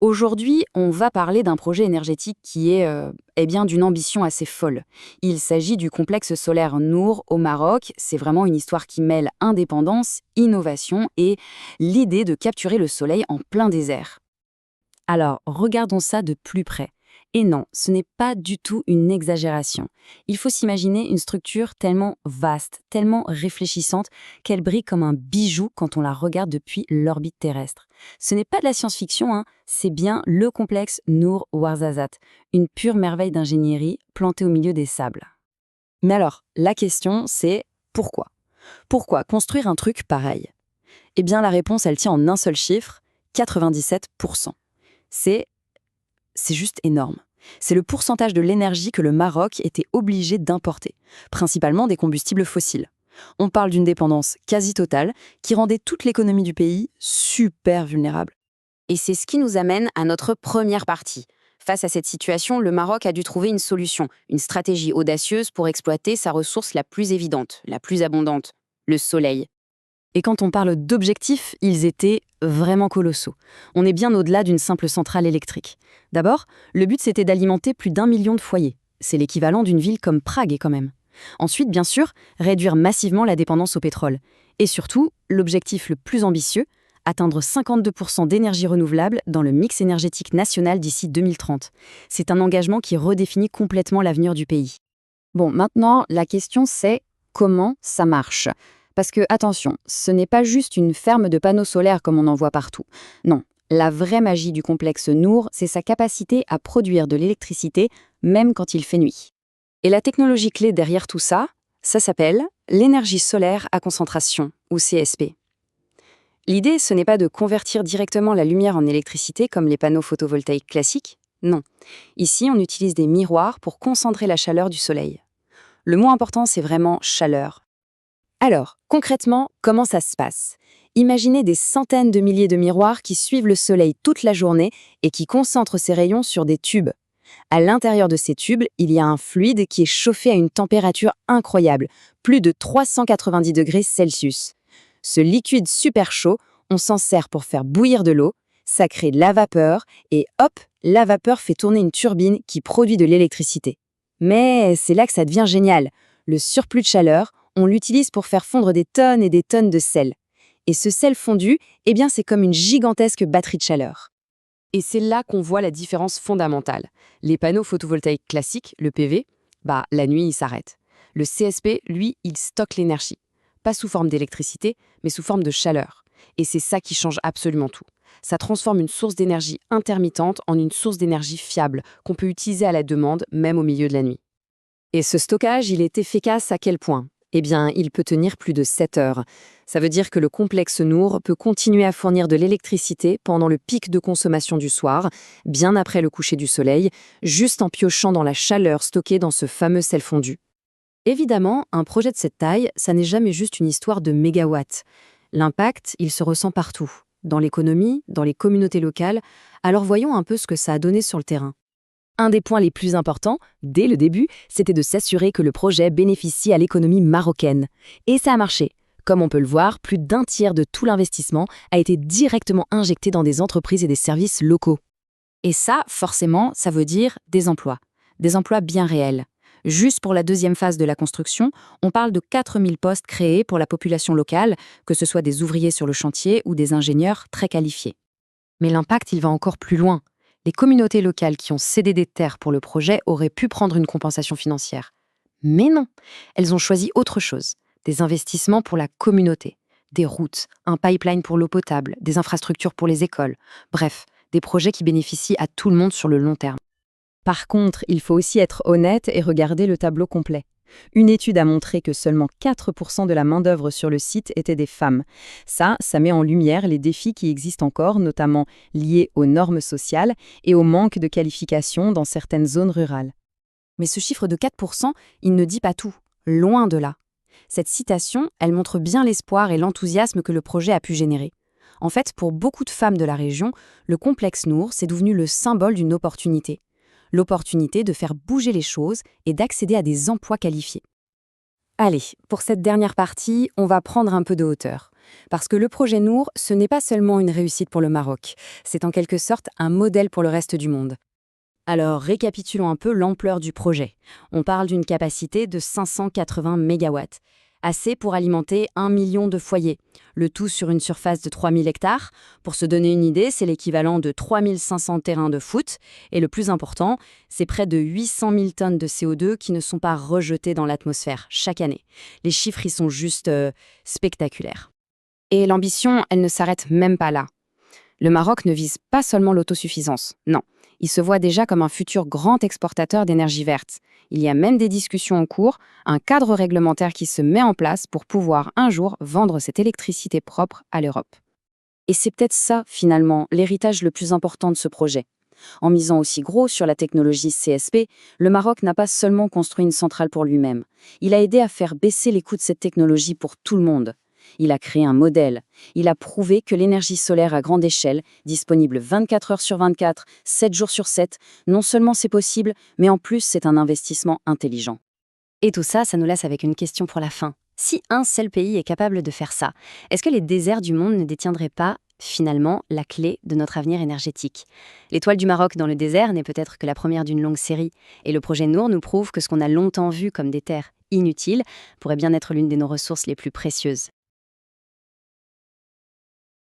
Aujourd'hui, on va parler d'un projet énergétique qui est bien d'une ambition assez folle. Il s'agit du complexe solaire Nour au Maroc. C'est vraiment une histoire qui mêle indépendance, innovation et l'idée de capturer le soleil en plein désert. Alors, regardons ça de plus près. Et non, ce n'est pas du tout une exagération. Il faut s'imaginer une structure tellement vaste, tellement réfléchissante, qu'elle brille comme un bijou quand on la regarde depuis l'orbite terrestre. Ce n'est pas de la science-fiction, hein, c'est bien le complexe Nour Ouarzazate, une pure merveille d'ingénierie plantée au milieu des sables. Mais alors, la question, c'est pourquoi? Pourquoi construire un truc pareil? Eh bien, la réponse, elle tient en un seul chiffre, 97%. C'est c'est juste énorme. C'est le pourcentage de l'énergie que le Maroc était obligé d'importer, principalement des combustibles fossiles. On parle d'une dépendance quasi totale qui rendait toute l'économie du pays super vulnérable. Et c'est ce qui nous amène à notre première partie. Face à cette situation, le Maroc a dû trouver une solution, une stratégie audacieuse pour exploiter sa ressource la plus évidente, la plus abondante, le soleil. Et quand on parle d'objectifs, ils étaient vraiment colossaux. On est bien au-delà d'une simple centrale électrique. D'abord, le but c'était d'alimenter plus d'1 million de foyers. C'est l'équivalent d'une ville comme Prague quand même. Ensuite, bien sûr, réduire massivement la dépendance au pétrole. Et surtout, l'objectif le plus ambitieux, atteindre 52% d'énergie renouvelable dans le mix énergétique national d'ici 2030. C'est un engagement qui redéfinit complètement l'avenir du pays. Bon, maintenant, la question c'est comment ça marche? Parce que, attention, ce n'est pas juste une ferme de panneaux solaires comme on en voit partout. Non, la vraie magie du complexe Nour, c'est sa capacité à produire de l'électricité même quand il fait nuit. Et la technologie clé derrière tout ça, ça s'appelle l'énergie solaire à concentration, ou CSP. L'idée, ce n'est pas de convertir directement la lumière en électricité comme les panneaux photovoltaïques classiques. Non. Ici, on utilise des miroirs pour concentrer la chaleur du soleil. Le mot important, c'est vraiment chaleur. Alors, concrètement, comment ça se passe? Imaginez des centaines de milliers de miroirs qui suivent le soleil toute la journée et qui concentrent ces rayons sur des tubes. À l'intérieur de ces tubes, il y a un fluide qui est chauffé à une température incroyable, plus de 390 degrés Celsius. Ce liquide super chaud, on s'en sert pour faire bouillir de l'eau, ça crée de la vapeur et hop, la vapeur fait tourner une turbine qui produit de l'électricité. Mais c'est là que ça devient génial. Le surplus de chaleur, on l'utilise pour faire fondre des tonnes et des tonnes de sel. Et ce sel fondu, eh bien c'est comme une gigantesque batterie de chaleur. Et c'est là qu'on voit la différence fondamentale. Les panneaux photovoltaïques classiques, le PV, la nuit, il s'arrête. Le CSP, lui, il stocke l'énergie. Pas sous forme d'électricité, mais sous forme de chaleur. Et c'est ça qui change absolument tout. Ça transforme une source d'énergie intermittente en une source d'énergie fiable, qu'on peut utiliser à la demande, même au milieu de la nuit. Et ce stockage, il est efficace à quel point? Eh bien, il peut tenir plus de 7 heures. Ça veut dire que le complexe Nour peut continuer à fournir de l'électricité pendant le pic de consommation du soir, bien après le coucher du soleil, juste en piochant dans la chaleur stockée dans ce fameux sel fondu. Évidemment, un projet de cette taille, ça n'est jamais juste une histoire de mégawatts. L'impact, il se ressent partout, dans l'économie, dans les communautés locales. Alors voyons un peu ce que ça a donné sur le terrain. Un des points les plus importants, dès le début, c'était de s'assurer que le projet bénéficie à l'économie marocaine. Et ça a marché. Comme on peut le voir, plus d'un tiers de tout l'investissement a été directement injecté dans des entreprises et des services locaux. Et ça, forcément, ça veut dire des emplois. Des emplois bien réels. Juste pour la deuxième phase de la construction, on parle de 4000 postes créés pour la population locale, que ce soit des ouvriers sur le chantier ou des ingénieurs très qualifiés. Mais l'impact, il va encore plus loin. Les communautés locales qui ont cédé des terres pour le projet auraient pu prendre une compensation financière. Mais non, elles ont choisi autre chose. Des investissements pour la communauté. Des routes, un pipeline pour l'eau potable, des infrastructures pour les écoles. Bref, des projets qui bénéficient à tout le monde sur le long terme. Par contre, il faut aussi être honnête et regarder le tableau complet. Une étude a montré que seulement 4% de la main-d'œuvre sur le site étaient des femmes. Ça met en lumière les défis qui existent encore, notamment liés aux normes sociales et au manque de qualification dans certaines zones rurales. Mais ce chiffre de 4%, il ne dit pas tout. Loin de là. Cette citation, elle montre bien l'espoir et l'enthousiasme que le projet a pu générer. En fait, pour beaucoup de femmes de la région, le complexe Nour, c'est devenu le symbole d'une opportunité. L'opportunité de faire bouger les choses et d'accéder à des emplois qualifiés. Allez, pour cette dernière partie, on va prendre un peu de hauteur. Parce que le projet Nour, ce n'est pas seulement une réussite pour le Maroc, c'est en quelque sorte un modèle pour le reste du monde. Alors, récapitulons un peu l'ampleur du projet. On parle d'une capacité de 580 mégawatts, assez pour alimenter 1 million de foyers, le tout sur une surface de 3000 hectares. Pour se donner une idée, c'est l'équivalent de 3500 terrains de foot, et le plus important, c'est près de 800 000 tonnes de CO2 qui ne sont pas rejetées dans l'atmosphère chaque année. Les chiffres y sont juste spectaculaires. Et l'ambition, elle ne s'arrête même pas là. Le Maroc ne vise pas seulement l'autosuffisance, non. Il se voit déjà comme un futur grand exportateur d'énergie verte. Il y a même des discussions en cours, un cadre réglementaire qui se met en place pour pouvoir un jour vendre cette électricité propre à l'Europe. Et c'est peut-être ça, finalement, l'héritage le plus important de ce projet. En misant aussi gros sur la technologie CSP, le Maroc n'a pas seulement construit une centrale pour lui-même. Il a aidé à faire baisser les coûts de cette technologie pour tout le monde. Il a créé un modèle. Il a prouvé que l'énergie solaire à grande échelle, disponible 24 heures sur 24, 7 jours sur 7, non seulement c'est possible, mais en plus c'est un investissement intelligent. Et tout ça, ça nous laisse avec une question pour la fin. Si un seul pays est capable de faire ça, est-ce que les déserts du monde ne détiendraient pas, finalement, la clé de notre avenir énergétique? L'étoile du Maroc dans le désert n'est peut-être que la première d'une longue série, et le projet Nour nous prouve que ce qu'on a longtemps vu comme des terres inutiles pourrait bien être l'une de nos ressources les plus précieuses.